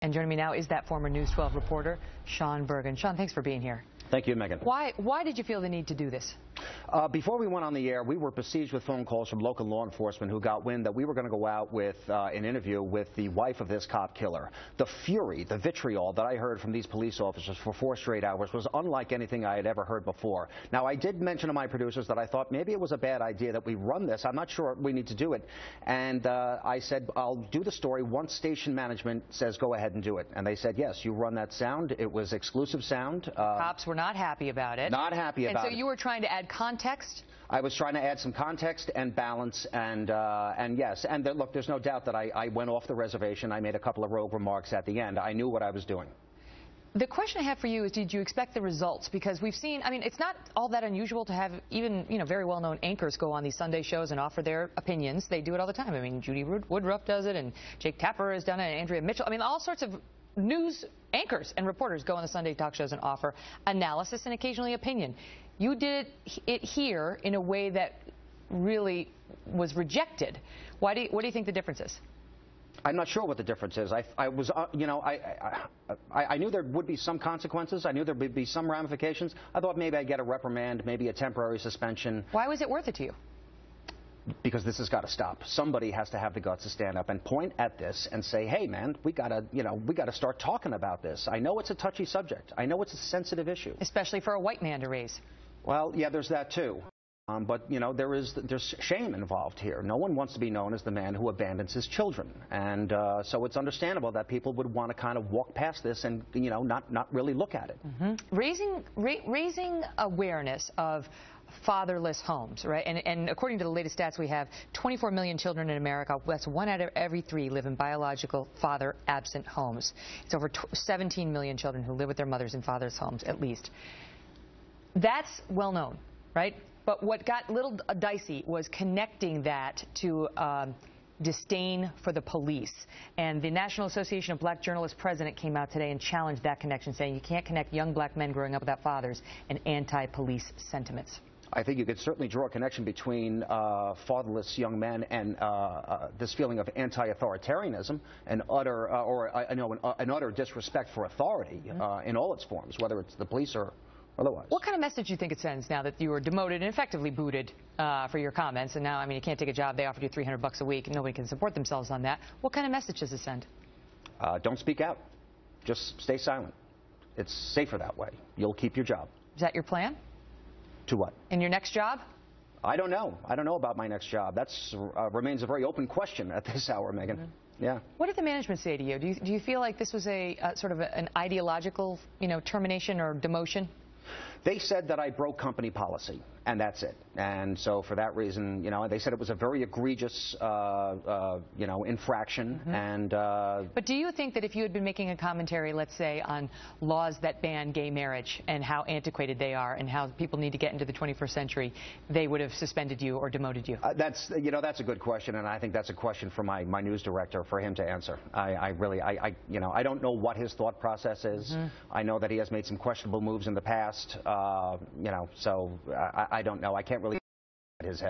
And joining me now is that former News 12 reporter, Sean Bergin. Sean, thanks for being here. Thank you, Megan. Why did you feel the need to do this? Before we went on the air, we were besieged with phone calls from local law enforcement who got wind that we were going to go out with an interview with the wife of this cop killer. The fury, the vitriol that I heard from these police officers for 4 straight hours was unlike anything I had ever heard before. Now, I did mention to my producers that I thought maybe it was a bad idea that we run this. I'm not sure we need to do it. And I said, I'll do the story once station management says go ahead and do it. And they said, yes, you run that sound. It was exclusive sound. Cops were not happy about it. Not happy about it. And so you were trying to add context? I was trying to add some context and balance, and yes, and look, there's no doubt that I went off the reservation. I made a couple of rogue remarks at the end. I knew what I was doing. The question I have for you is, did you expect the results? Because we've seen, I mean, it's not all that unusual to have even, very well-known anchors go on these Sunday shows and offer their opinions. They do it all the time. I mean, Judy Woodruff does it, and Jake Tapper has done it, and Andrea Mitchell. I mean, all sorts of news anchors and reporters go on the Sunday talk shows and offer analysis and occasionally opinion. You did it here in a way that really was rejected. What do you think the difference is? I'm not sure what the difference is. I knew there would be some consequences. I knew there would be some ramifications. I thought maybe I'd get a reprimand, maybe a temporary suspension. Why was it worth it to you? Because this has got to stop. Somebody has to have the guts to stand up and point at this and say, hey, man, we got to start talking about this. I know it's a touchy subject. I know it's a sensitive issue. Especially for a white man to raise. Well, yeah, there's that, too. But, there's shame involved here. No one wants to be known as the man who abandons his children. And so it's understandable that people would want to kind of walk past this and, not really look at it. Mm-hmm. Raising awareness of fatherless homes, right? And according to the latest stats we have, 24 million children in America, that's 1 out of every 3 live in biological father-absent homes. It's over 17 million children who live with their mothers in fathers' homes, at least. That's well known, right? But what got a little dicey was connecting that to disdain for the police. And the National Association of Black Journalists president came out today and challenged that connection, saying you can't connect young black men growing up without fathers and anti-police sentiments. I think you could certainly draw a connection between fatherless young men and this feeling of anti-authoritarianism and an utter disrespect for authority in all its forms, whether it's the police or otherwise. What kind of message do you think it sends now that you were demoted and effectively booted for your comments, and now, I mean, you can't take a job, they offered you $300 a week, and nobody can support themselves on that. What kind of message does it send? Don't speak out. Just stay silent. It's safer that way. You'll keep your job. Is that your plan? To what? In your next job? I don't know. I don't know about my next job. That remains a very open question at this hour, Megan. Mm-hmm. Yeah. What did the management say to you? Do you feel like this was a sort of an ideological, termination or demotion? They said that I broke company policy, and that's it. And so for that reason, they said it was a very egregious, infraction. Mm-hmm. And but do you think that if you had been making a commentary, let's say, on laws that ban gay marriage and how antiquated they are and how people need to get into the 21st century, they would have suspended you or demoted you? That's a good question, and I think that's a question for my news director for him to answer. I don't know what his thought process is. Mm-hmm. I know that he has made some questionable moves in the past. So I don't know. I can't really his head.